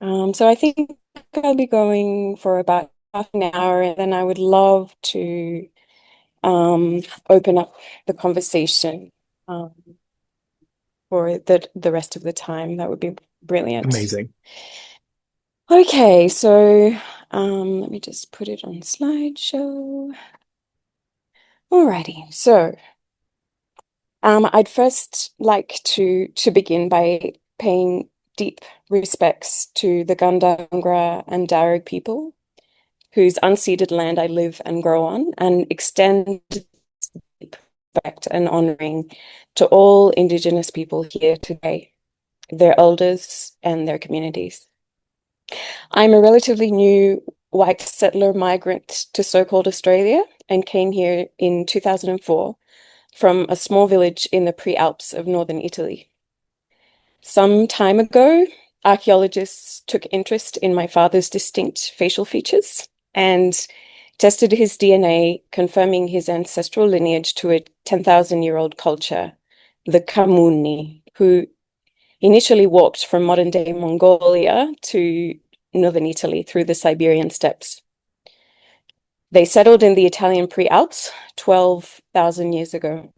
So I think I'll be going for about half an hour, and then I would love to open up the conversation um, for the rest of the time. That would be brilliant. Amazing. Okay, so let me just put it on slideshow. Alrighty, so I'd first like to begin by paying deep respects to the Gundungurra and Darug people whose unceded land I live and grow on, and extend respect and honoring to all Indigenous people here today, their elders and their communities. I'm a relatively new white settler migrant to so-called Australia and came here in 2004 from a small village in the pre-Alps of northern Italy. Some time ago, archaeologists took interest in my father's distinct facial features and tested his DNA, confirming his ancestral lineage to a 10,000-year-old culture, the Kamuni, who initially walked from modern-day Mongolia to northern Italy through the Siberian steppes. They settled in the Italian pre-Alps 12,000 years ago.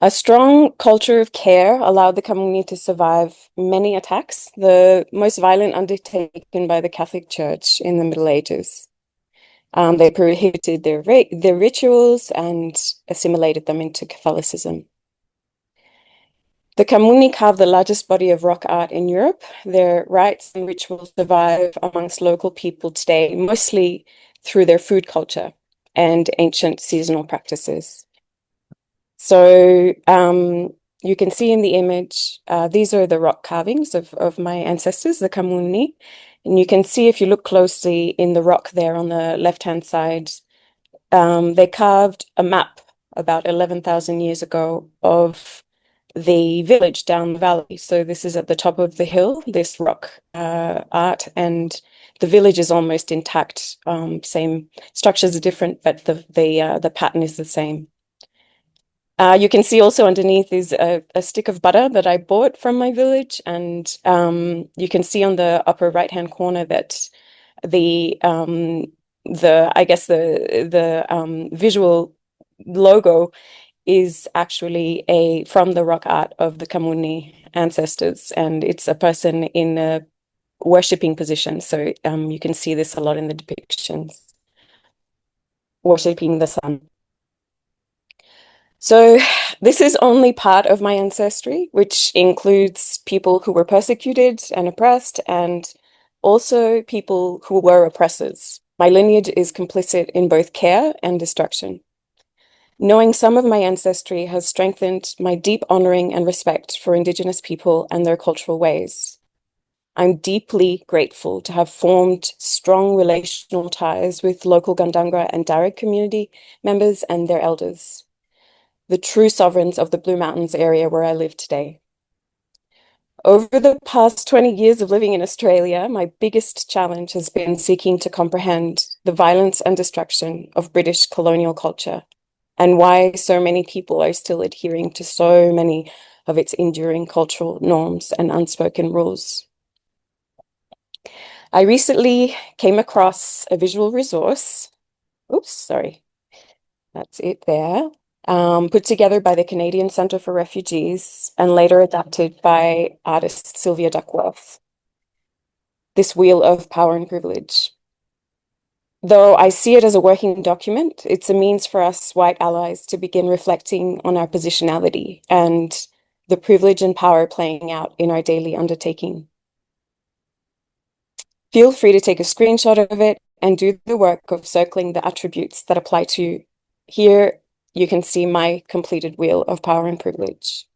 A strong culture of care allowed the community to survive many attacks, the most violent undertaken by the Catholic Church in the Middle Ages. They prohibited their rituals and assimilated them into Catholicism. The Kamuni carved the largest body of rock art in Europe. Their rites and rituals survive amongst local people today, mostly through their food culture and ancient seasonal practices. So you can see in the image, these are the rock carvings of my ancestors, the Kamuni. And you can see if you look closely in the rock there on the left-hand side, they carved a map about 11,000 years ago of the village down the valley. So this is at the top of the hill, this rock art, and the village is almost intact. Same structures are different, but the pattern is the same. You can see also underneath is a stick of butter that I bought from my village, and you can see on the upper right-hand corner that the I guess the visual logo is actually a from the rock art of the Kamuni ancestors, and it's a person in a worshipping position. So you can see this a lot in the depictions, worshipping the sun. So this is only part of my ancestry, which includes people who were persecuted and oppressed, and also people who were oppressors. My lineage is complicit in both care and destruction. Knowing some of my ancestry has strengthened my deep honoring and respect for Indigenous people and their cultural ways. I'm deeply grateful to have formed strong relational ties with local Gundungurra and Darug community members and their elders, the true sovereigns of the Blue Mountains area where I live today. Over the past 20 years of living in Australia, my biggest challenge has been seeking to comprehend the violence and destruction of British colonial culture and why so many people are still adhering to so many of its enduring cultural norms and unspoken rules. I recently came across a visual resource. Oops, sorry. That's it there. Put together by the Canadian Centre for Refugees and later adapted by artist Sylvia Duckworth. This Wheel of Power and Privilege. Though I see it as a working document, it's a means for us white allies to begin reflecting on our positionality and the privilege and power playing out in our daily undertaking. Feel free to take a screenshot of it and do the work of circling the attributes that apply to you. Here, you can see my completed wheel of power and privilege.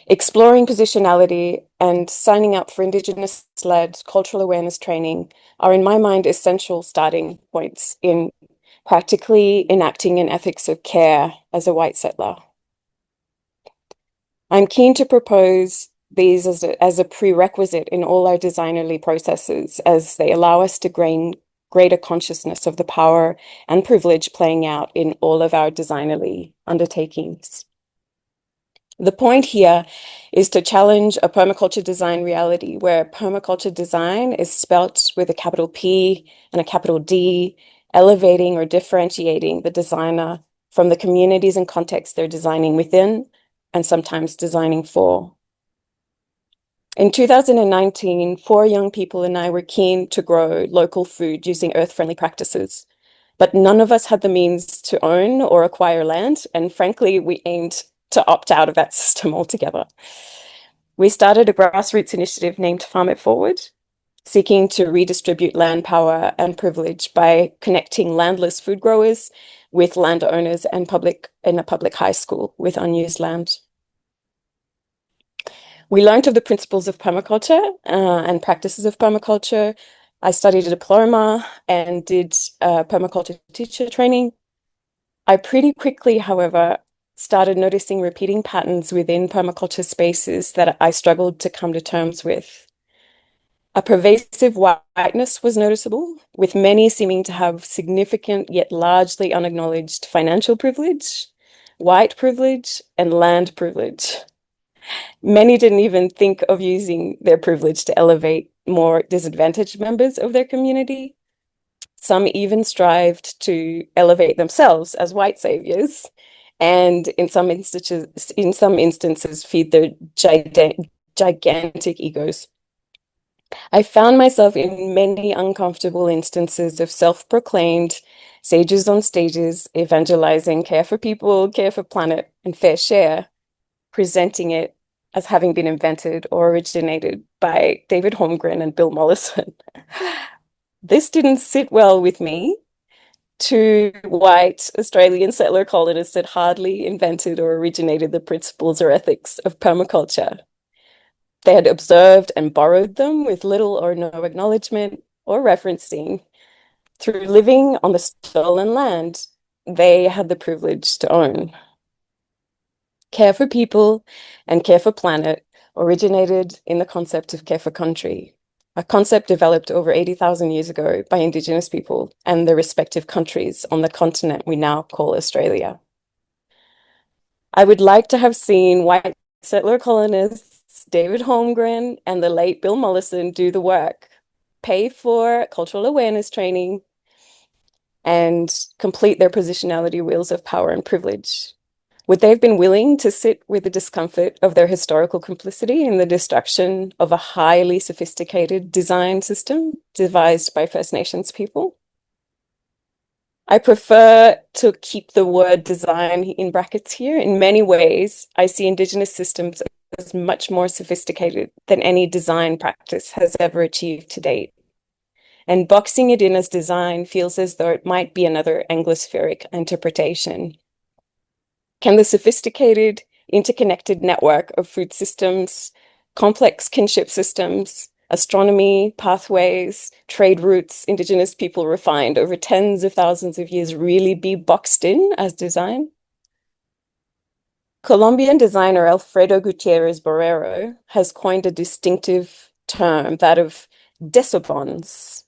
Exploring positionality and signing up for Indigenous-led cultural awareness training are, in my mind, essential starting points in practically enacting an ethics of care as a white settler. I'm keen to propose these as a prerequisite in all our designerly processes, as they allow us to gain greater consciousness of the power and privilege playing out in all of our designerly undertakings. The point here is to challenge a permaculture design reality where permaculture design is spelt with a capital P and a capital D, elevating or differentiating the designer from the communities and contexts they're designing within and sometimes designing for. In 2019, 4 young people and I were keen to grow local food using earth-friendly practices, but none of us had the means to own or acquire land, and frankly, we aimed to opt out of that system altogether. We started a grassroots initiative named Farm It Forward, seeking to redistribute land power and privilege by connecting landless food growers with landowners and in a public high school with unused land. We learned of the principles of permaculture and practices of permaculture. I studied a diploma and did permaculture teacher training. I pretty quickly, however, started noticing repeating patterns within permaculture spaces that I struggled to come to terms with. A pervasive whiteness was noticeable, with many seeming to have significant yet largely unacknowledged financial privilege, white privilege, and land privilege. Many didn't even think of using their privilege to elevate more disadvantaged members of their community. Some even strived to elevate themselves as white saviors, and in some instances, feed their gigantic egos. I found myself in many uncomfortable instances of self-proclaimed sages on stages, evangelizing care for people, care for planet, and fair share, presenting it as having been invented or originated by David Holmgren and Bill Mollison. This didn't sit well with me. 2 white Australian settler colonists had hardly invented or originated the principles or ethics of permaculture. They had observed and borrowed them with little or no acknowledgement or referencing. Through living on the stolen land they had the privilege to own. Care for people and care for planet originated in the concept of care for country, a concept developed over 80,000 years ago by Indigenous people and their respective countries on the continent we now call Australia. I would like to have seen white settler colonists David Holmgren and the late Bill Mollison do the work, pay for cultural awareness training, and complete their positionality wheels of power and privilege. Would they have been willing to sit with the discomfort of their historical complicity in the destruction of a highly sophisticated design system devised by First Nations people? I prefer to keep the word design in brackets here. In many ways, I see Indigenous systems as much more sophisticated than any design practice has ever achieved to date. And boxing it in as design feels as though it might be another Anglospheric interpretation. Can the sophisticated, interconnected network of food systems, complex kinship systems, astronomy, pathways, trade routes Indigenous people refined over tens of thousands of years really be boxed in as design? Colombian designer Alfredo Gutierrez Borrero has coined a distinctive term, that of desobons.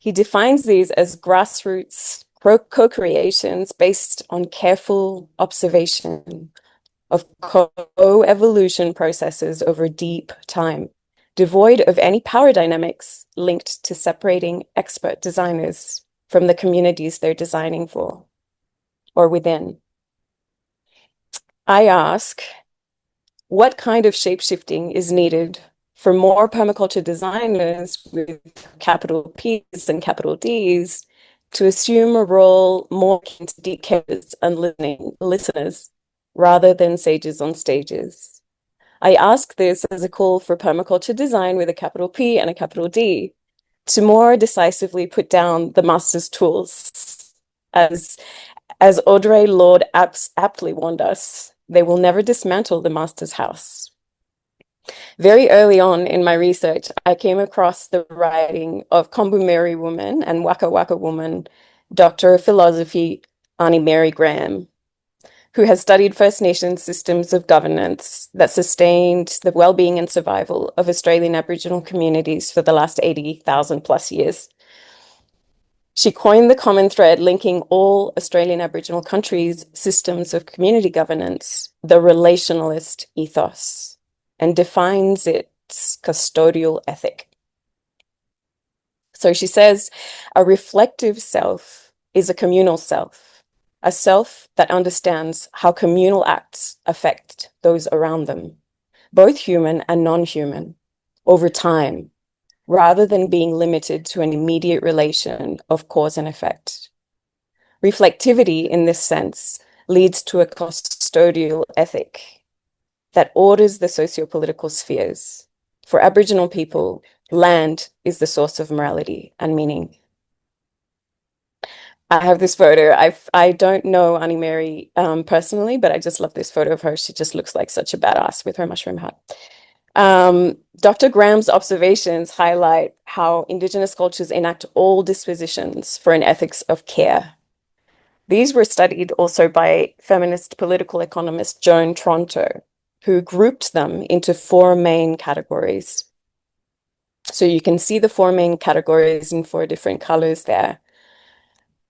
He defines these as grassroots co-creations based on careful observation of co-evolution processes over deep time, devoid of any power dynamics linked to separating expert designers from the communities they're designing for or within. I ask, what kind of shapeshifting is needed for more permaculture designers with capital P's and capital D's to assume a role more akin to deep carers and listeners rather than sages on stages? I ask this as a call for permaculture design with a capital P and a capital D to more decisively put down the master's tools. As Audre Lorde aptly warned us, they will never dismantle the master's house. Very early on in my research, I came across the writing of Kombumerri woman and Waka Waka woman, Doctor of Philosophy Annie Mary Graham, who has studied First Nations systems of governance that sustained the well-being and survival of Australian Aboriginal communities for the last 80,000 plus years. She coined the common thread linking all Australian Aboriginal countries' systems of community governance, the relationalist ethos, and defines its custodial ethic. So she says, a reflective self is a communal self, a self that understands how communal acts affect those around them, both human and non-human, over time, rather than being limited to an immediate relation of cause and effect. Reflectivity, in this sense, leads to a custodial ethic that orders the socio-political spheres. For Aboriginal people, land is the source of morality and meaning. I have this photo. I don't know Annie Mary personally, but I just love this photo of her. She just looks like such a badass with her mushroom hat. Dr. Graham's observations highlight how Indigenous cultures enact all dispositions for an ethics of care. These were studied also by feminist political economist Joan Tronto, who grouped them into four main categories. So you can see the four main categories in four different colors there.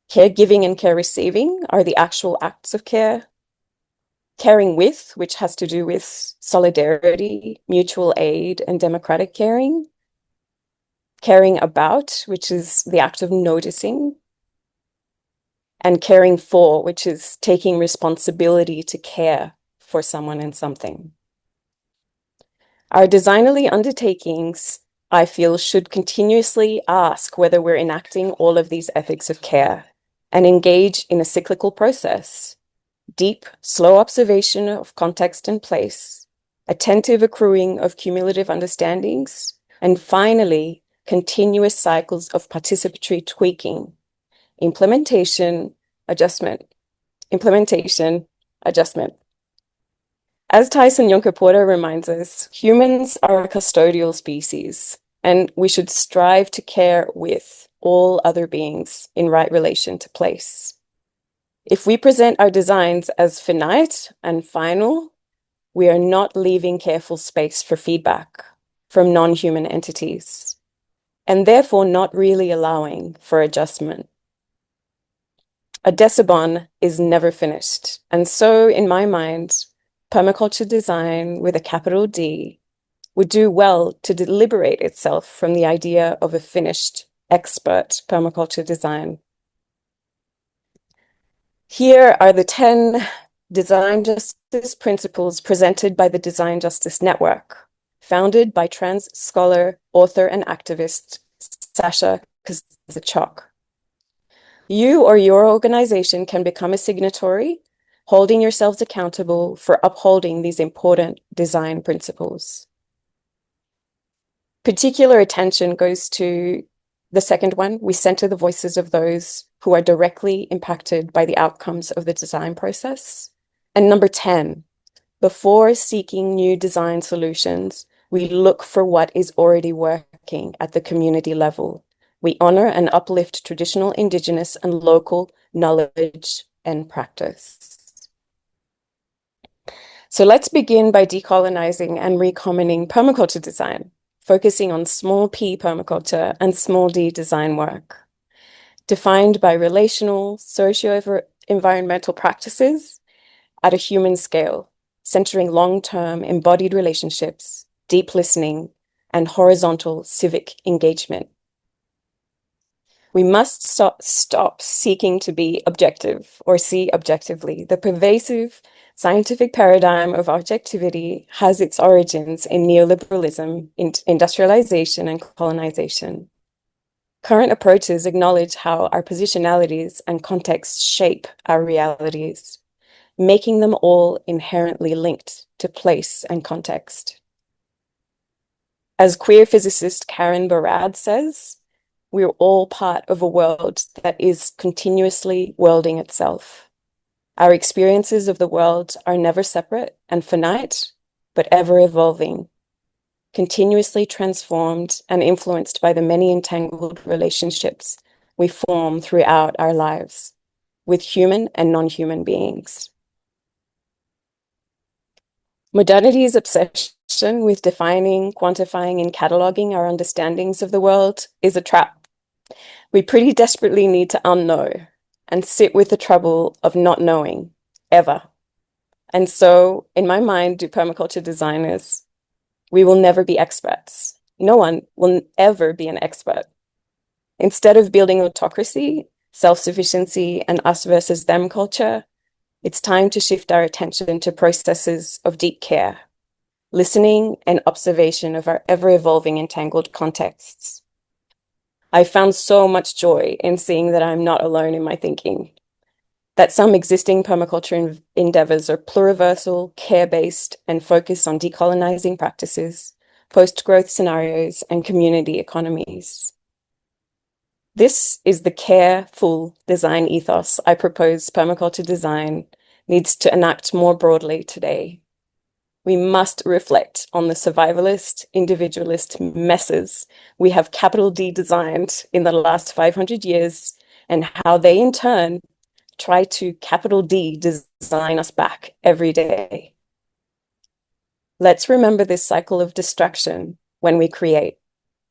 Caregiving and care receiving are the actual acts of care. Caring with, which has to do with solidarity, mutual aid, and democratic caring. Caring about, which is the act of noticing. And caring for, which is taking responsibility to care for someone and something. Our designerly undertakings, I feel, should continuously ask whether we're enacting all of these ethics of care and engage in a cyclical process. Deep, slow observation of context and place, attentive accruing of cumulative understandings, and finally, continuous cycles of participatory tweaking, implementation, adjustment, implementation, adjustment. As Tyson Yunkaporta reminds us, humans are a custodial species, and we should strive to care with all other beings in right relation to place. If we present our designs as finite and final, we are not leaving careful space for feedback from non-human entities, and therefore not really allowing for adjustment. A decibon is never finished, and so, in my mind, permaculture design with a capital D would do well to deliberate itself from the idea of a finished, expert permaculture design. Here are the 10 design justice principles presented by the Design Justice Network, founded by trans scholar, author, and activist Sasha Kazachok. You or your organization can become a signatory, holding yourselves accountable for upholding these important design principles. Particular attention goes to the second one. We center the voices of those who are directly impacted by the outcomes of the design process. And number 10, before seeking new design solutions, we look for what is already working at the community level. We honor and uplift traditional, Indigenous, and local knowledge and practice. So let's begin by decolonizing and recommoning permaculture design, focusing on small p permaculture and small d design work, defined by relational, socio-environmental practices at a human scale, centering long-term embodied relationships, deep listening, and horizontal civic engagement. We must stop seeking to be objective or see objectively. The pervasive scientific paradigm of objectivity has its origins in neoliberalism, industrialization, and colonization. Current approaches acknowledge how our positionalities and contexts shape our realities, making them all inherently linked to place and context. As queer physicist Karen Barad says, we're all part of a world that is continuously worlding itself. Our experiences of the world are never separate and finite, but ever evolving, continuously transformed and influenced by the many entangled relationships we form throughout our lives with human and non-human beings. Modernity's obsession with defining, quantifying, and cataloging our understandings of the world is a trap We pretty desperately need to unknow and sit with the trouble of not knowing ever. And so, in my mind, do permaculture designers, we will never be experts. No one will ever be an expert. Instead of building autocracy, self-sufficiency, and us versus them culture, it's time to shift our attention to processes of deep care, listening and observation of our ever-evolving entangled contexts. I found so much joy in seeing that I'm not alone in my thinking, that some existing permaculture endeavors are pluriversal, care-based, and focused on decolonizing practices, post-growth scenarios, and community economies. This is the careful design ethos I propose permaculture design needs to enact more broadly today. We must reflect on the survivalist, individualist messes we have capital D designed in the last 500 years and how they in turn try to capital D design us back every day. Let's remember this cycle of distraction when we create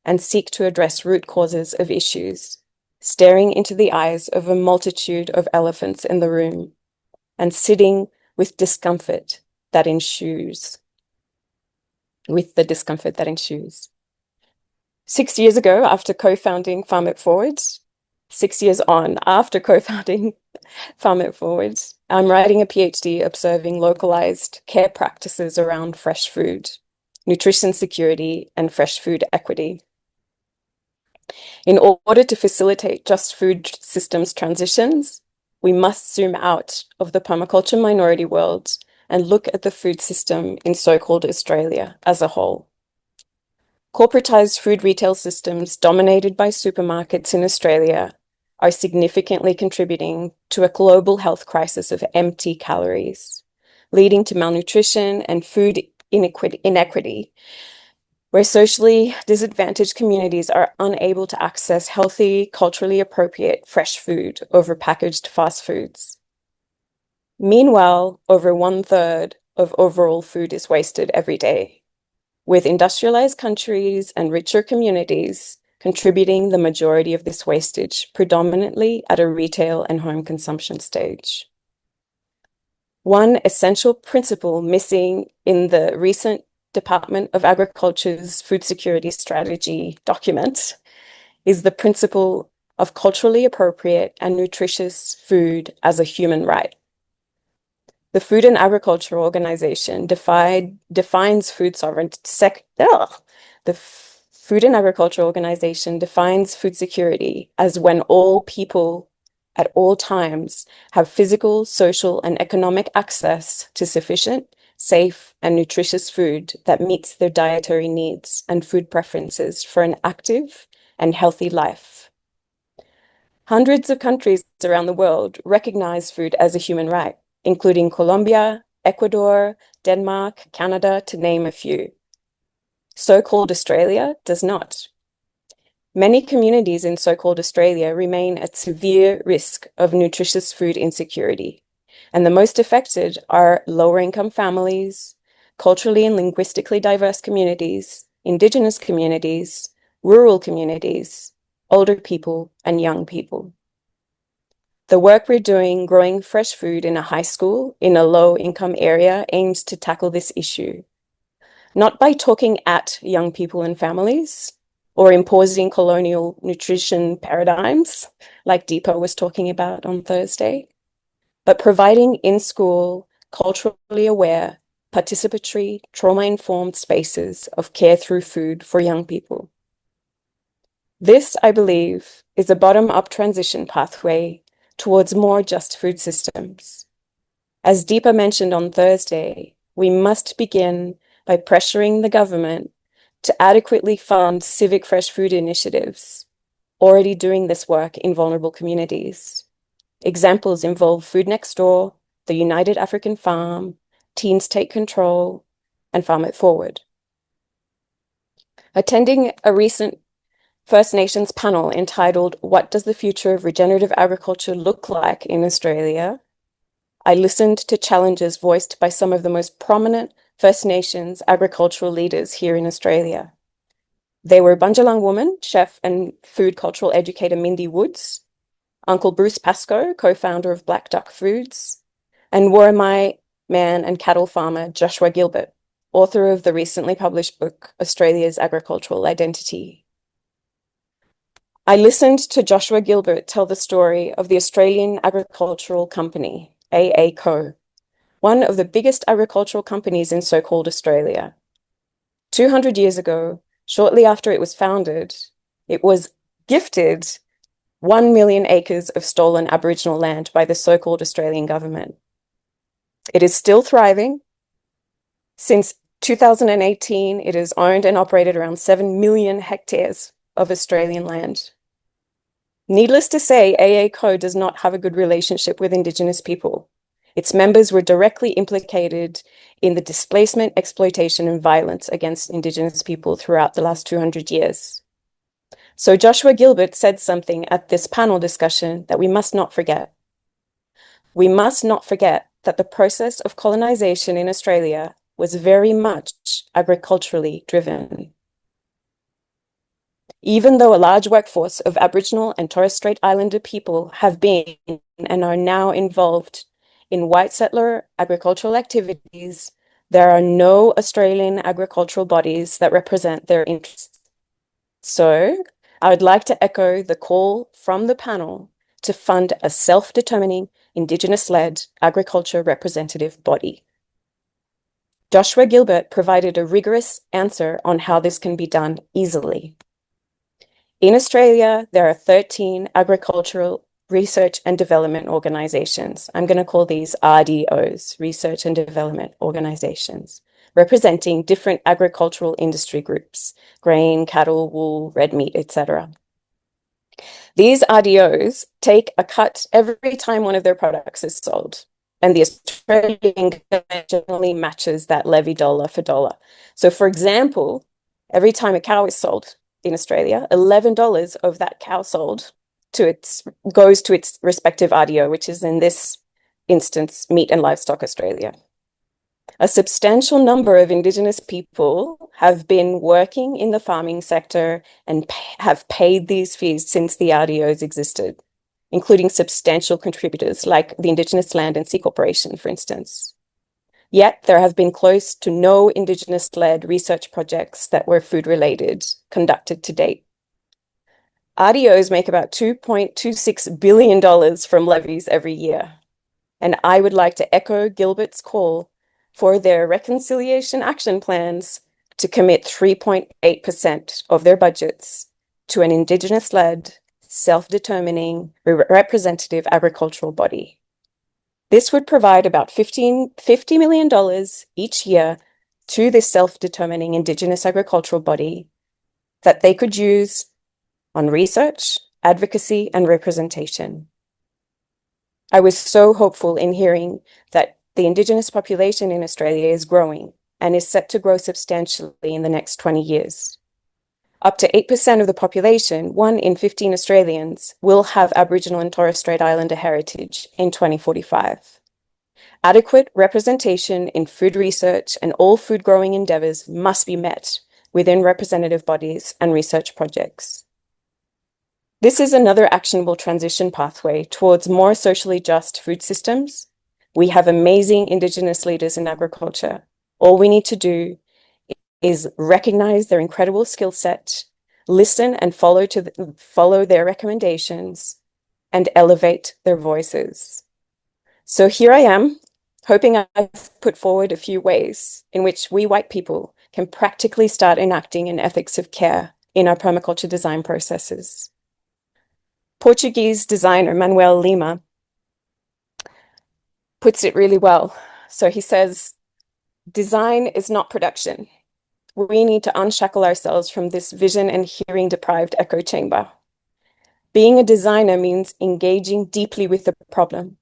and seek to address root causes of issues, staring into the eyes of a multitude of elephants in the room and sitting with discomfort that ensues. 6 years ago, after co-founding Farm It Forward, 6 years on after co-founding Farm It Forward, I'm writing a PhD observing localized care practices around fresh food, nutrition security, and fresh food equity. In order to facilitate just food systems transitions, we must zoom out of the permaculture minority world and look at the food system in so-called Australia as a whole. Corporatized food retail systems dominated by supermarkets in Australia are significantly contributing to a global health crisis of empty calories, leading to malnutrition and food inequity, where socially disadvantaged communities are unable to access healthy, culturally appropriate fresh food over packaged fast foods. Meanwhile, over 1/3 of overall food is wasted every day, with industrialized countries and richer communities contributing the majority of this wastage, predominantly at a retail and home consumption stage. One essential principle missing in the recent Department of Agriculture's food security strategy document is the principle of culturally appropriate and nutritious food as a human right. The Food and Agriculture Organization defines food sovereignty. The Food and Agriculture Organization defines food security as when all people at all times have physical, social, and economic access to sufficient, safe, and nutritious food that meets their dietary needs and food preferences for an active and healthy life. Hundreds of countries around the world recognize food as a human right, including Colombia, Ecuador, Denmark, Canada, to name a few. So-called Australia does not. Many communities in so-called Australia remain at severe risk of nutritious food insecurity, and the most affected are lower-income families, culturally and linguistically diverse communities, Indigenous communities, rural communities, older people, and young people. The work we're doing growing fresh food in a high school in a low-income area aims to tackle this issue, not by talking at young people and families or imposing colonial nutrition paradigms like Deepa was talking about on Thursday, but providing in-school, culturally aware, participatory, trauma-informed spaces of care through food for young people. This, I believe, is a bottom-up transition pathway towards more just food systems. As Deepa mentioned on Thursday, we must begin by pressuring the government to adequately fund civic fresh food initiatives, already doing this work in vulnerable communities. Examples involve Food Next Door, the United African Farm, Teens Take Control, and Farm It Forward. Attending a recent First Nations panel entitled, "What Does the Future of Regenerative Agriculture Look Like in Australia?" I listened to challenges voiced by some of the most prominent First Nations agricultural leaders here in Australia. They were Bunjalung woman, chef and food cultural educator Mindy Woods, Uncle Bruce Pascoe, co-founder of Black Duck Foods, and Worimi man and cattle farmer Joshua Gilbert, author of the recently published book, Australia's Agricultural Identity. I listened to Joshua Gilbert tell the story of the Australian Agricultural Company, AACO, one of the biggest agricultural companies in so-called Australia. 200 years ago, shortly after it was founded, it was gifted 1 million acres of stolen Aboriginal land by the so-called Australian government. It is still thriving. Since 2018, it has owned and operated around 7 million hectares of Australian land. Needless to say, AACO does not have a good relationship with Indigenous people. Its members were directly implicated in the displacement, exploitation, and violence against Indigenous people throughout the last 200 years. So Joshua Gilbert said something at this panel discussion that we must not forget. We must not forget that the process of colonization in Australia was very much agriculturally driven. Even though a large workforce of Aboriginal and Torres Strait Islander people have been and are now involved in white settler agricultural activities, there are no Australian agricultural bodies that represent their interests. So I would like to echo the call from the panel to fund a self-determining, Indigenous-led agriculture representative body. Joshua Gilbert provided a rigorous answer on how this can be done easily. In Australia, there are 13 agricultural research and development organizations. I'm going to call these RDOs, research and development organizations, representing different agricultural industry groups, grain, cattle, wool, red meat, etc. These RDOs take a cut every time one of their products is sold, and the Australian government generally matches that levy dollar for dollar. So for example, every time a cow is sold in Australia, $11 of that cow sold goes to its respective RDO, which is in this instance, Meat and Livestock Australia. A substantial number of Indigenous people have been working in the farming sector and have paid these fees since the RDOs existed, including substantial contributors like the Indigenous Land and Sea Corporation, for instance. Yet there have been close to no Indigenous-led research projects that were food-related conducted to date. RDOs make about $2.26 billion from levies every year. And I would like to echo Gilbert's call for their reconciliation action plans to commit 3.8% of their budgets to an Indigenous-led, self-determining, representative agricultural body. This would provide about $50 million each year to this self-determining Indigenous agricultural body that they could use on research, advocacy, and representation. I was so hopeful in hearing that the Indigenous population in Australia is growing and is set to grow substantially in the next 20 years. Up to 8% of the population, 1 in 15 Australians, will have Aboriginal and Torres Strait Islander heritage in 2045. Adequate representation in food research and all food growing endeavours must be met within representative bodies and research projects. This is another actionable transition pathway towards more socially just food systems. We have amazing Indigenous leaders in agriculture. All we need to do is recognize their incredible skill set, listen and follow their recommendations, and elevate their voices. So here I am, hoping I've put forward a few ways in which we white people can practically start enacting an ethics of care in our permaculture design processes. Portuguese designer Manuel Lima puts it really well. So he says, design is not production. We need to unshackle ourselves from this vision and hearing deprived echo chamber. Being a designer means engaging deeply with the problem,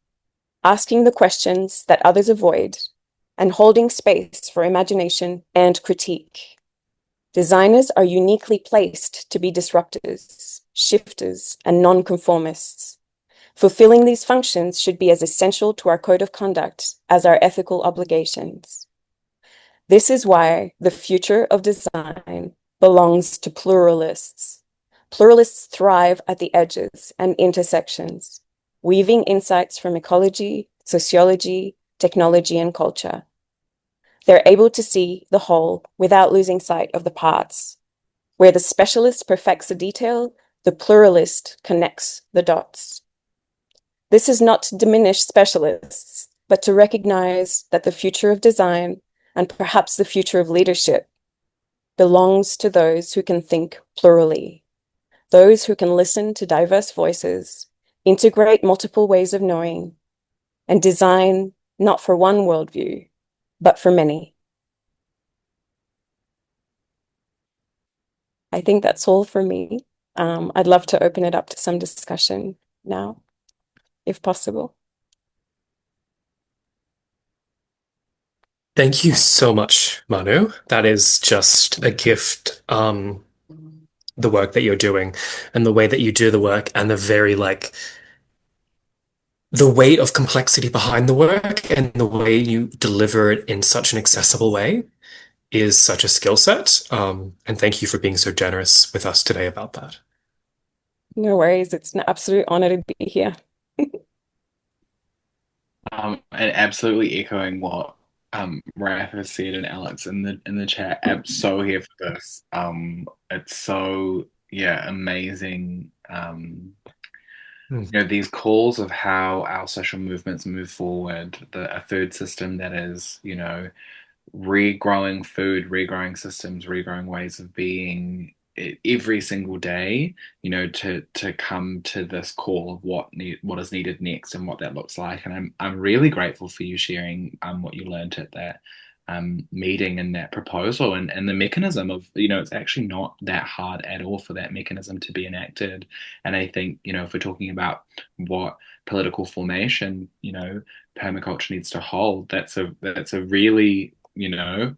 asking the questions that others avoid, and holding space for imagination and critique. Designers are uniquely placed to be disruptors, shifters, and nonconformists. Fulfilling these functions should be as essential to our code of conduct as our ethical obligations. This is why the future of design belongs to pluralists. Pluralists thrive at the edges and intersections, weaving insights from ecology, sociology, technology, and culture. They're able to see the whole without losing sight of the parts. Where the specialist perfects the detail, the pluralist connects the dots. This is not to diminish specialists, but to recognize that the future of design, and perhaps the future of leadership, belongs to those who can think plurally, those who can listen to diverse voices, integrate multiple ways of knowing, and design not for one worldview, but for many. I think that's all for me. I'd love to open it up to some discussion now, if possible. Thank you so much, Manu. That is just a gift. The work that you're doing and the way that you do the work and the weight of complexity behind the work and the way you deliver it in such an accessible way is such a skill set. And thank you for being so generous with us today about that. No worries. It's an absolute honor to be here. And absolutely echoing what Raph has said and Alex in the chat. I'm so here for this. It's so amazing. These calls of how our social movements move forward, a food system that is, regrowing food, regrowing systems, regrowing ways of being every single day, to come to this call of what is needed next and what that looks like. And I'm really grateful for you sharing what you learned at that meeting and that proposal and the mechanism of, it's actually not that hard at all for that mechanism to be enacted. And I think, if we're talking about what political formation, permaculture needs to hold, that's a really,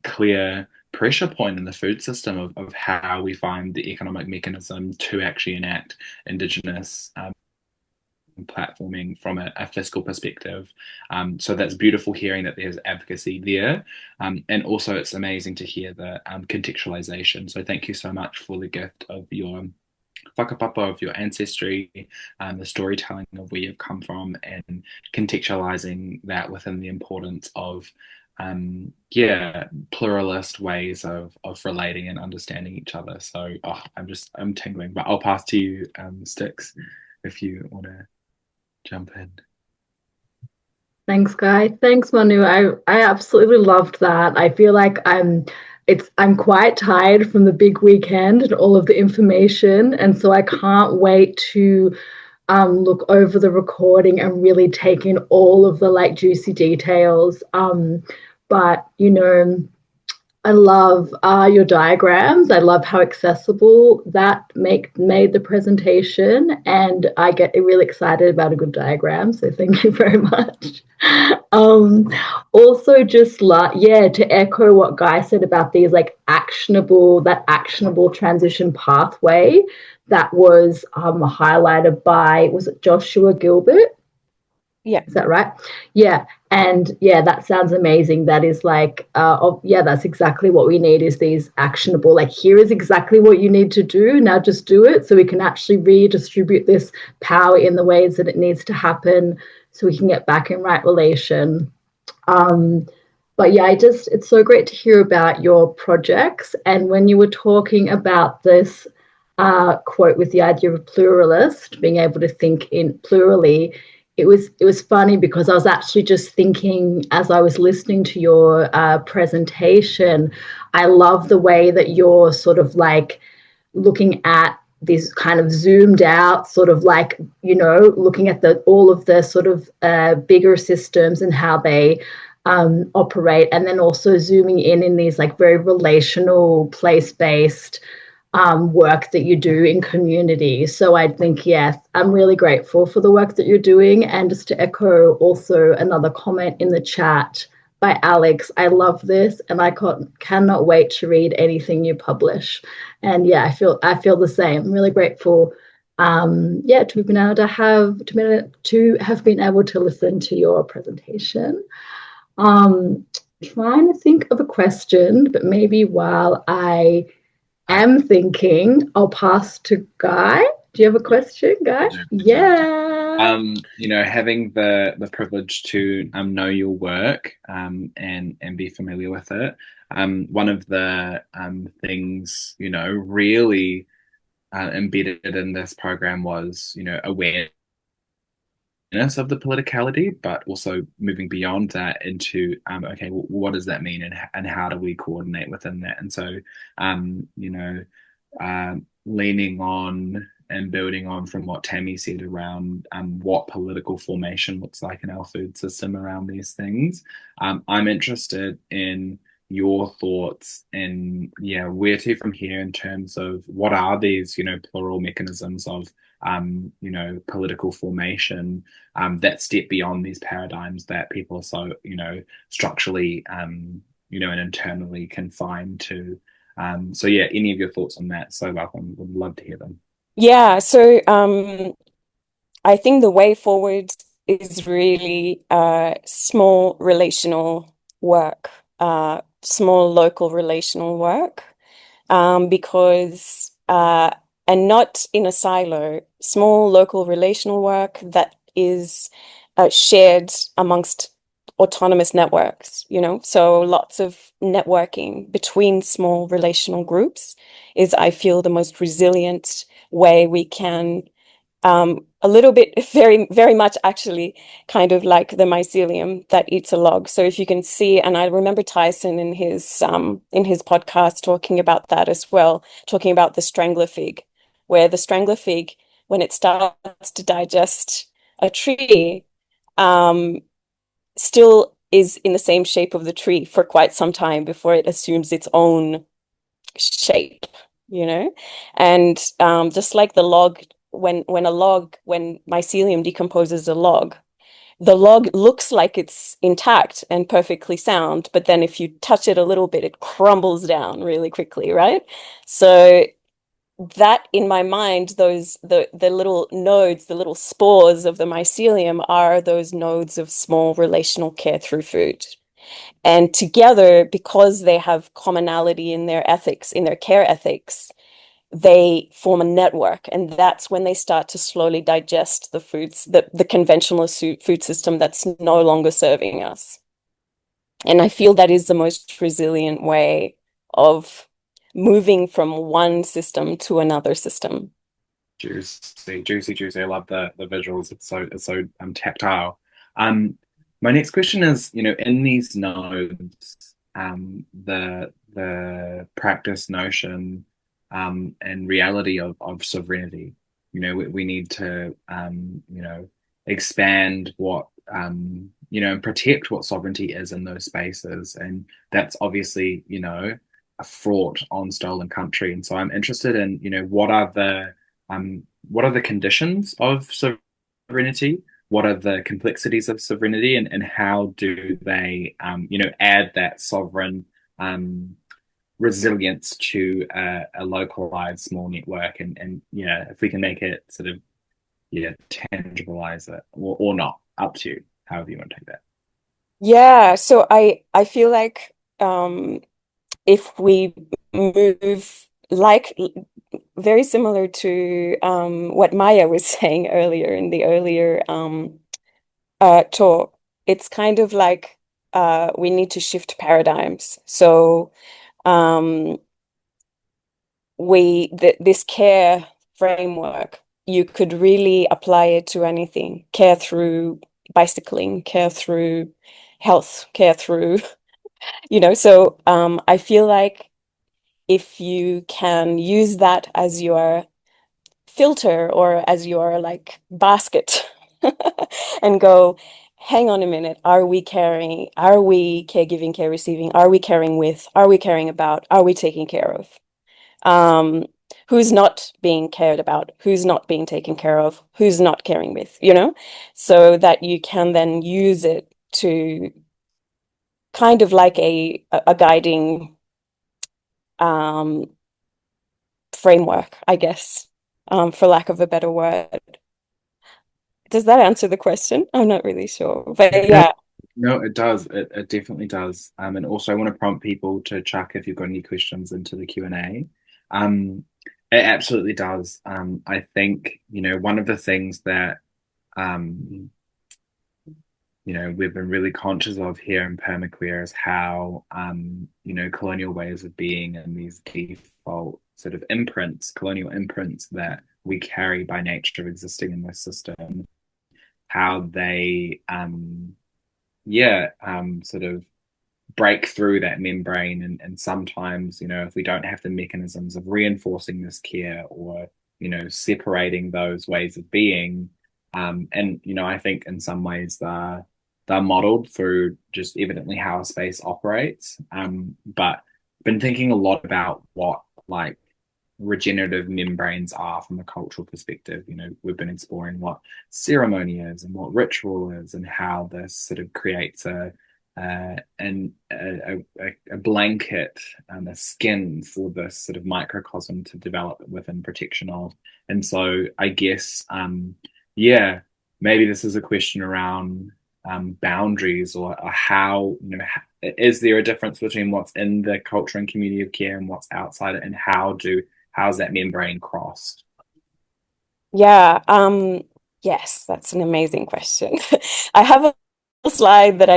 clear pressure point in the food system of how we find the economic mechanism to actually enact Indigenous platforming from a fiscal perspective. So that's beautiful hearing that there's advocacy there. And also it's amazing to hear the contextualization. So thank you so much for the gift of your whakapapa, of your ancestry, the storytelling of where you've come from, and contextualizing that within the importance of pluralist ways of relating and understanding each other. So I'm tingling, but I'll pass to you, Sticks, if you want to jump in. Thanks, Guy. Thanks, Manu. I absolutely loved that. I feel like I'm quite tired from the big weekend and all of the information, and so I can't wait to look over the recording and really take in all of the juicy details. But I love your diagrams. I love how accessible that made the presentation, and I get really excited about a good diagram. So thank you very much. Also, just to echo what Guy said about these actionable transition pathway that was highlighted by, was it Joshua Gilbert? Yeah. Is that right? Yeah. And that sounds amazing. That is that's exactly what we need, is these actionable, here is exactly what you need to do. Now just do it, so we can actually redistribute this power in the ways that it needs to happen, so we can get back in right relation. But it's so great to hear about your projects. And when you were talking about this quote with the idea of a pluralist, being able to think in plurally, it was funny because I was actually just thinking as I was listening to your presentation. I love the way that you're sort of looking at this kind of zoomed out sort of looking at all of the sort of bigger systems and how they operate, and then also zooming in these very relational, place-based work that you do in community. So I think, yes, I'm really grateful for the work that you're doing. And just to echo also another comment in the chat by Alex, I love this, and I cannot wait to read anything you publish. And I feel the same. I'm really grateful to have been able to listen to your presentation. Trying to think of a question, but maybe while I am thinking I'll pass to Guy. Do you have a question, Guy? I do. Yeah. Having the privilege to know your work and be familiar with it. One of the things really embedded in this program was awareness of the politicality, but also moving beyond that into okay, well, what does that mean, and how do we coordinate within that? And so leaning on and building on from what Tammy said around what political formation looks like in our food system around these things. I'm interested in your thoughts and where to from here in terms of what are these plural mechanisms of political formation that step beyond these paradigms that people are so structurally and internally confined to. So any of your thoughts on that? So welcome. Would love to hear them. Yeah, so I think the way forward is really small relational work, small local relational work, because and not in a silo, small local relational work that is shared amongst autonomous networks, so lots of networking between small relational groups is, I feel, the most resilient way we can a little bit, very, very much actually, kind of like the mycelium that eats a log. So if you can see, and I remember Tyson in his podcast talking about that as well, talking about the strangler fig, where the strangler fig, when it starts to digest a tree, still is in the same shape of the tree for quite some time before it assumes its own shape, and just like the log, when mycelium decomposes a log, the log looks like it's intact and perfectly sound, but then if you touch it a little bit, it crumbles down really quickly, right? So that, in my mind, the little nodes, the little spores of the mycelium are those nodes of small relational care through food. And together, because they have commonality in their ethics, in their care ethics, they form a network. And that's when they start to slowly digest the foods, the conventional food system that's no longer serving us. And I feel that is the most resilient way of moving from one system to another system. Juicy, juicy, juicy. I love the visuals. It's so tactile. My next question is, in these nodes, the practice notion and reality of sovereignty. We need to expand what and protect what sovereignty is in those spaces, and that's obviously a fraught on stolen country. And so I'm interested in what are the conditions of sovereignty? What are the complexities of sovereignty, and how do they, add that sovereign resilience to a localized small network? And if we can make it sort of, tangibilize it or not, up to you, however you want to take that. Yeah, so I feel like if we move, like, very similar to what Maya was saying earlier in the earlier talk, it's kind of like we need to shift paradigms. So this care framework, you could really apply it to anything. Care through bicycling, care through health, care through, so I feel like if you can use that as your filter or as your like basket and go, hang on a minute, are we caring? Are we caregiving, care receiving? Are we caring with? Are we caring about? Are we taking care of? Who's not being cared about? Who's not being taken care of? Who's not caring with, so that you can then use it to kind of like a guiding framework, I guess, for lack of a better word. Does that answer the question? I'm not really sure, but yeah. No, it does. It definitely does. And also I want to prompt people to chuck if you've got any questions into the Q&A. It absolutely does. I think, one of the things that um, we've been really conscious of here in permaqueer is how, colonial ways of being and these default sort of imprints, colonial imprints that we carry by nature of existing in this system, how they, sort of break through that membrane, and sometimes, if we don't have the mechanisms of reinforcing this care, or separating those ways of being, and I think in some ways they're modeled through just evidently how a space operates, but been thinking a lot about what, like, regenerative membranes are from a cultural perspective. We've been exploring what ceremony is and what ritual is, and how this sort of creates a blanket, a skin for this sort of microcosm to develop within protection of. And so I guess, maybe this is a question around boundaries, or how, is there a difference between what's in the culture and community of care and what's outside it, and how's that membrane crossed? Yeah, yes, that's an amazing question. I have a slide that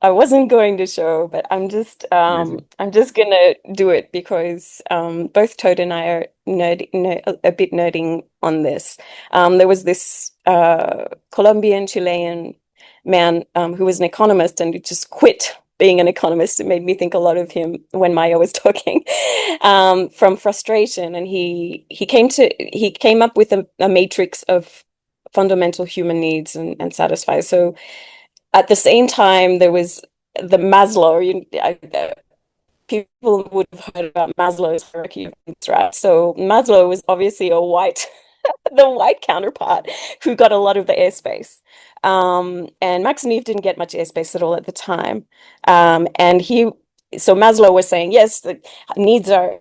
I wasn't going to show, but I'm just gonna do it because both Toad and I are a bit nerding on this. There was this Colombian Chilean man who was an economist, and he just quit being an economist. It made me think a lot of him when Maya was talking, from frustration. And he came up with a matrix of fundamental human needs and satisfiers. So at the same time, there was the Maslow. People would have heard about Maslow's hierarchy of needs, right? So Maslow was obviously a white the white counterpart who got a lot of the airspace. And Max Neef didn't get much airspace at all at the time. So Maslow was saying, yes, the needs are,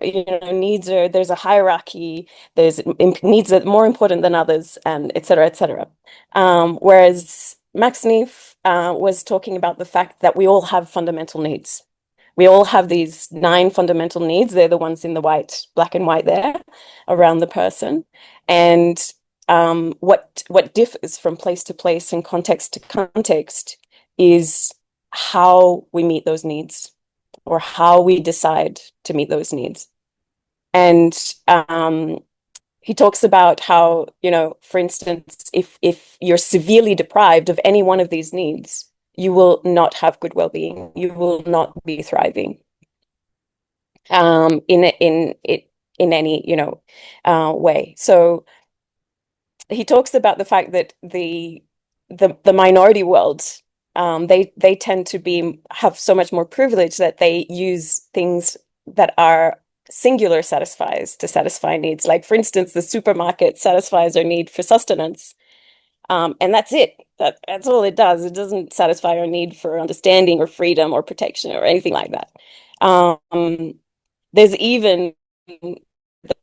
there's a hierarchy, there's needs that are more important than others, and et cetera, et cetera. Whereas Max Neef was talking about the fact that we all have fundamental needs. We all have these 9 fundamental needs. They're the ones in the black and white there around the person. And what differs from place to place and context to context is how we meet those needs, or how we decide to meet those needs. And he talks about how, for instance, if you're severely deprived of any one of these needs, you will not have good well-being. You will not be thriving in any way. So he talks about the fact that the minority world, they tend to have so much more privilege that they use things that are singular satisfiers to satisfy needs. Like, for instance, the supermarket satisfies our need for sustenance. And that's it. That's all it does. It doesn't satisfy our need for understanding or freedom or protection or anything like that. There's even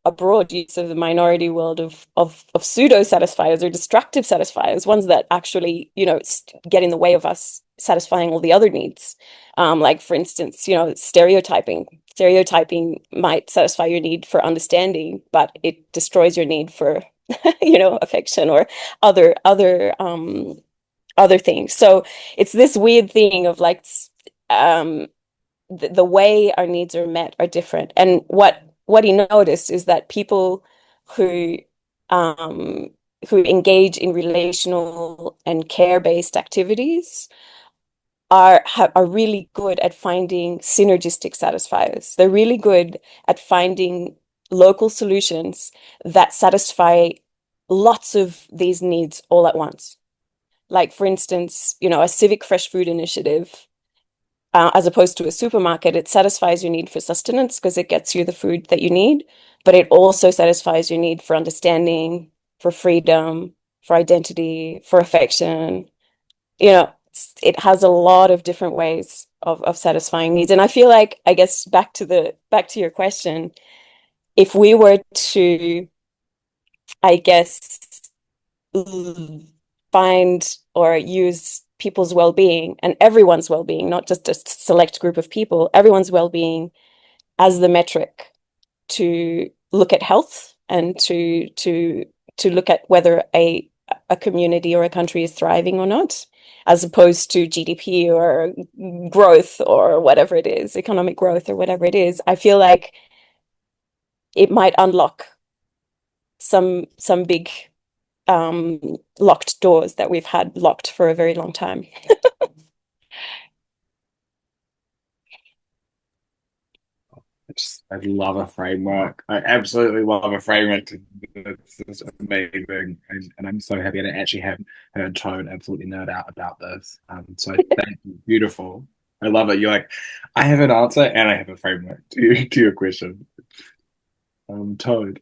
a broad use of the minority world of pseudo satisfiers or destructive satisfiers, ones that actually, get in the way of us satisfying all the other needs. Like, for instance, stereotyping. Stereotyping might satisfy your need for understanding, but it destroys your need for affection or other things. So it's this weird thing of, like, the way our needs are met are different. And what he noticed is that people who engage in relational and care-based activities are really good at finding synergistic satisfiers. They're really good at finding local solutions that satisfy lots of these needs all at once. Like, for instance, a civic fresh food initiative, as opposed to a supermarket, it satisfies your need for sustenance because it gets you the food that you need, but it also satisfies your need for understanding, for freedom, for identity, for affection. It has a lot of different ways of satisfying needs. And I feel like, I guess, back to your question, if we were to, I guess, find or use people's well-being and everyone's well-being, not just a select group of people, everyone's well-being as the metric to look at health and to look at whether a community or a country is thriving or not, as opposed to GDP or growth or whatever it is, economic growth or whatever it is. I feel like it might unlock some big locked doors that we've had locked for a very long time. I love a framework. I absolutely love a framework. It's amazing, and I'm so happy I actually have heard Tone absolutely nerd out about this. So thank you. Beautiful. I love it. You're like, I have an answer and I have a framework to your question. Toad.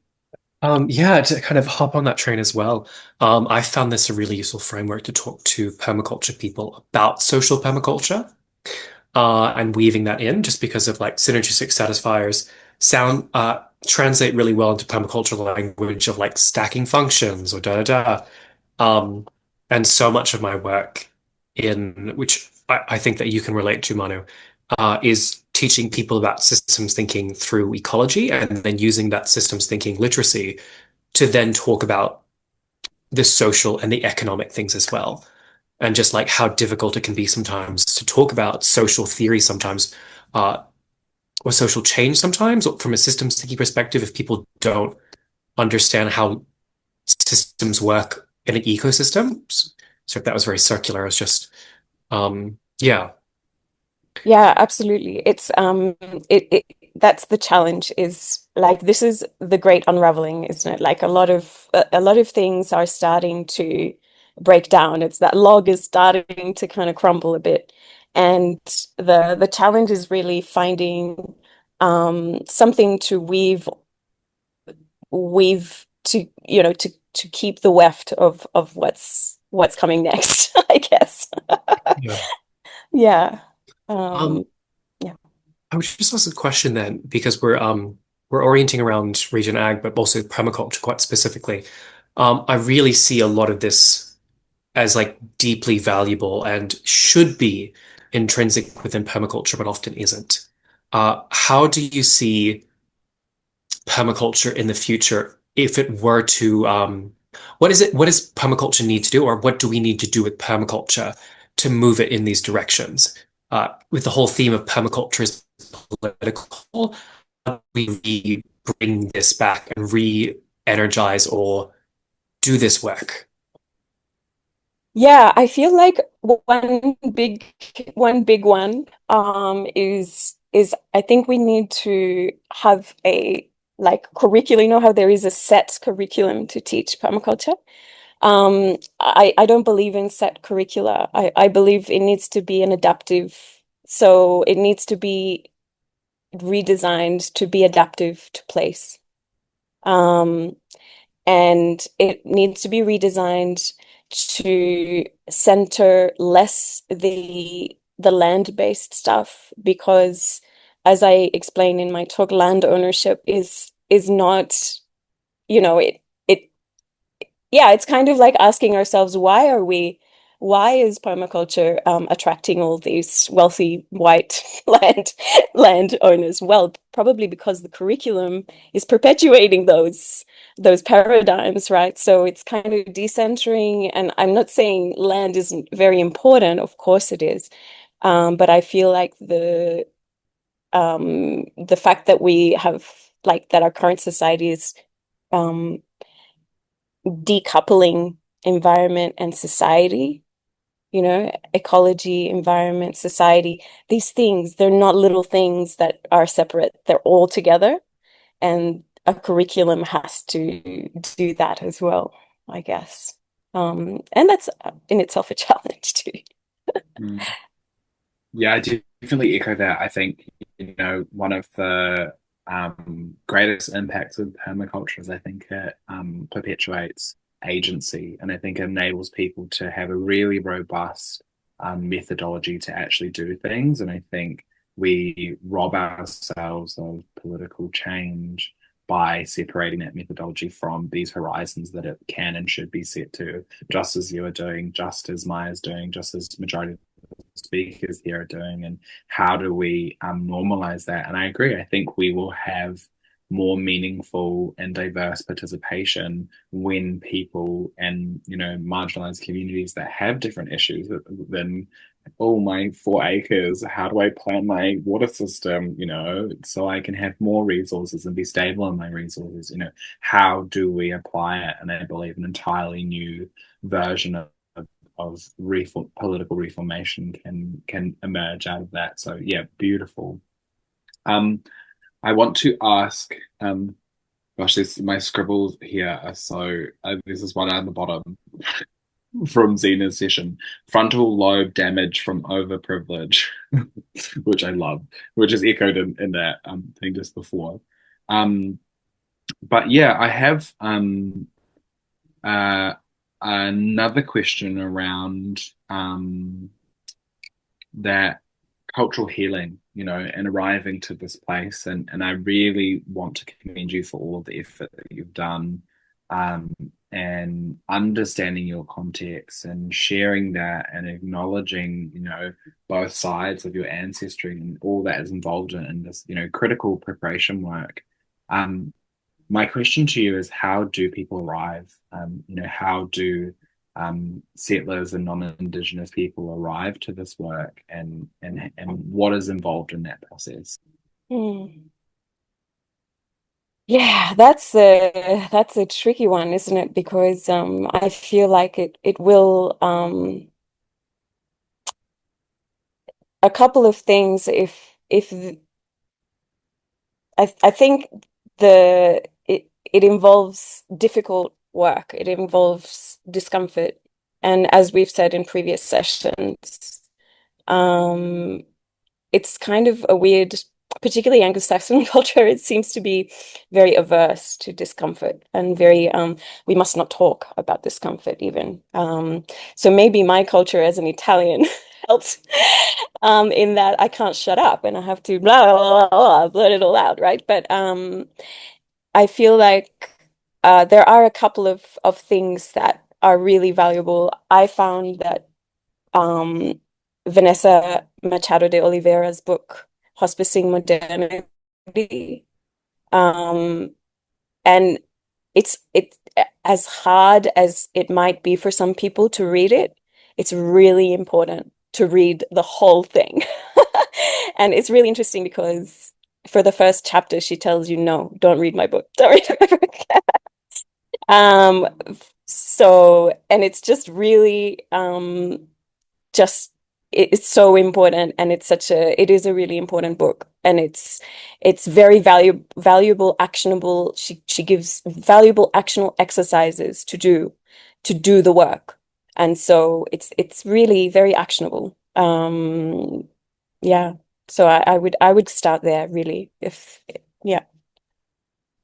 Yeah, to kind of hop on that train as well. I found this a really useful framework to talk to permaculture people about social permaculture, and weaving that in just because of like synergistic satisfiers sound translate really well into permaculture language of like stacking functions or da da da. Um, and so much of my work in which I think that you can relate to, Manu, is teaching people about systems thinking through ecology and then using that systems thinking literacy to then talk about the social and the economic things as well. And just like how difficult it can be sometimes to talk about social theory sometimes, uh, or social change sometimes, or from a systems thinking perspective, if people don't understand how systems work in an ecosystem. So if that was very circular, it's just yeah. Yeah, absolutely. It that's the challenge is like this is the great unraveling, isn't it? Like a lot of things are starting to break down. It's that log is starting to kind of crumble a bit. And the challenge is really finding something to weave to, you know, to keep the weft of what's coming next, I guess. Yeah. Yeah. Um, Yeah. I would just ask a question then, because we're orienting around region ag, but also permaculture quite specifically. I really see a lot of this as like deeply valuable and should be intrinsic within permaculture, but often isn't. How do you see permaculture in the future if it were to what does permaculture need to do, or what do we need to do with permaculture to move it in these directions? With the whole theme of permaculture is political, how do we bring this back and re-energize or do this work? Yeah, I feel like one big one is I think we need to have a like curriculum. You know how there is a set curriculum to teach permaculture? I don't believe in set curricula. I believe it needs to be an adaptive, so it needs to be redesigned to be adaptive to place. Um, and it needs to be redesigned to center less the land-based stuff because as I explained in my talk, land ownership is not, you know, it yeah, it's kind of like asking ourselves why is permaculture attracting all these wealthy white land owners? Well, probably because the curriculum is perpetuating those paradigms, right? So it's kind of decentering, and I'm not saying land isn't very important, of course it is. But I feel like the fact that we have like that our current society is um decoupling environment and society, you know, ecology, environment, society, these things, they're not little things that are separate, they're all together. And a curriculum has to do that as well, I guess. And that's in itself a challenge too. Mm. Yeah, I definitely echo that. I think, one of the greatest impacts of permaculture is I think it perpetuates agency, and I think it enables people to have a really robust methodology to actually do things. And I think we rob ourselves of political change by separating that methodology from these horizons that it can and should be set to, just as you are doing, just as Maya's doing, just as majority speakers here are doing, and how do we normalize that? And I agree. I think we will have more meaningful and diverse participation when people and marginalized communities that have different issues than, oh, my 4 acres, how do I plan my water system, so I can have more resources and be stable in my resources, how do we apply it? And I believe an entirely new version of political reformation can emerge out of that. So yeah, beautiful. I want to ask, gosh, my scribbles here are so, this is one at the bottom from Zena's session. Frontal lobe damage from overprivilege, which I love, which is echoed in that thing just before. But yeah, I have uh, another question around that cultural healing, and arriving to this place. And I really want to commend you for all of the effort that you've done, and understanding your context and sharing that and acknowledging, both sides of your ancestry and all that is involved in this, critical preparation work. My question to you is, how do people arrive? How do settlers and non-Indigenous people arrive to this work, and what is involved in that process? Yeah, that's a tricky one, isn't it? Because I feel like it will a couple of things if I think it involves difficult work. It involves discomfort. And as we've said in previous sessions, it's kind of a weird, particularly Anglo-Saxon culture, it seems to be very averse to discomfort and very, we must not talk about discomfort even. So maybe my culture as an Italian helps in that I can't shut up and I have to blah, blah, blah, blah, blurt it all out, right? But I feel like there are a couple of things that are really valuable. I found that Vanessa Machado de Oliveira's book, Hospicing Modernity, and it's as hard as it might be for some people to read it, it's really important to read the whole thing. And it's really interesting because for the first chapter, she tells you, no, don't read my book. Don't read my book. Um, and it's just really just it's so important, and it is a really important book, and it's very valuable, actionable. She gives valuable actionable exercises to do the work. And so it's really very actionable. Yeah. So I would start there really yeah.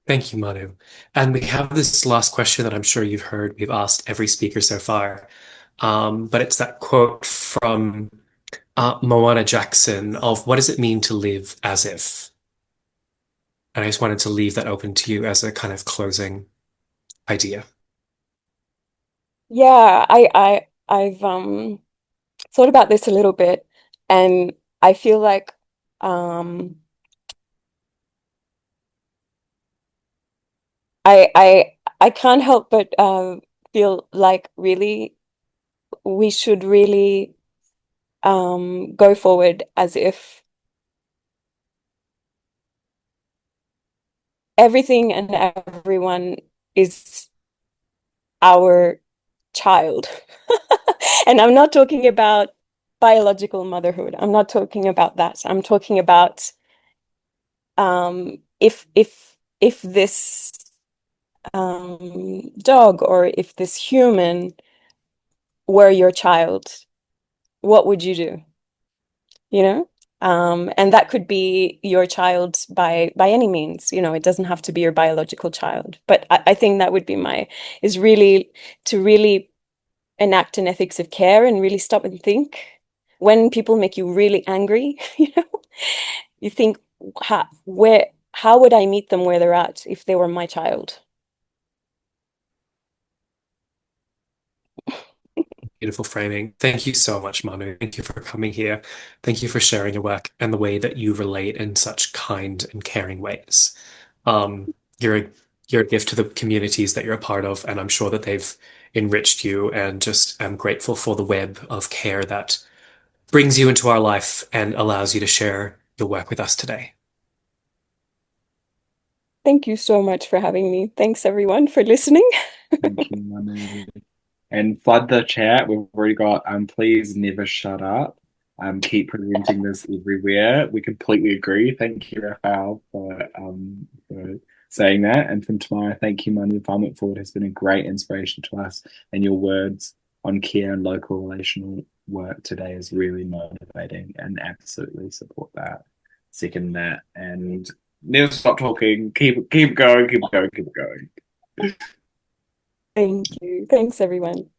Thank you, Manu. And we have this last question that I'm sure you've heard. We've asked every speaker so far. But it's that quote from Moana Jackson of what does it mean to live as if? And I just wanted to leave that open to you as a kind of closing idea. Yeah, I've thought about this a little bit, and I feel like I can't help but feel like really we should really go forward as if everything and everyone is our child. And I'm not talking about biological motherhood. I'm not talking about that. I'm talking about if this dog or if this human were your child, what would you do? You know? And that could be your child by any means, it doesn't have to be your biological child. But I think that would be is really to really enact an ethics of care and really stop and think when people make you really angry, you think, how would I meet them where they're at if they were my child? Beautiful framing. Thank you so much, Manu. Thank you for coming here. Thank you for sharing your work and the way that you relate in such kind and caring ways. You're you're a gift to the communities that you're a part of, and I'm sure that they've enriched you, and just am grateful for the web of care that brings you into our life and allows you to share your work with us today. Thank you so much for having me. Thanks everyone for listening. Thank you, Manu. And flood the chat. We've already got please never shut up. Keep presenting this everywhere. We completely agree. Thank you, Raphael, for saying that. And from tomorrow, thank you, Manu. Farm Forward has been a great inspiration to us, and your words on care and local relational work today is really motivating, and absolutely support that. Second that, and never stop talking. Keep going, keep going, keep going. Thank you. Thanks everyone.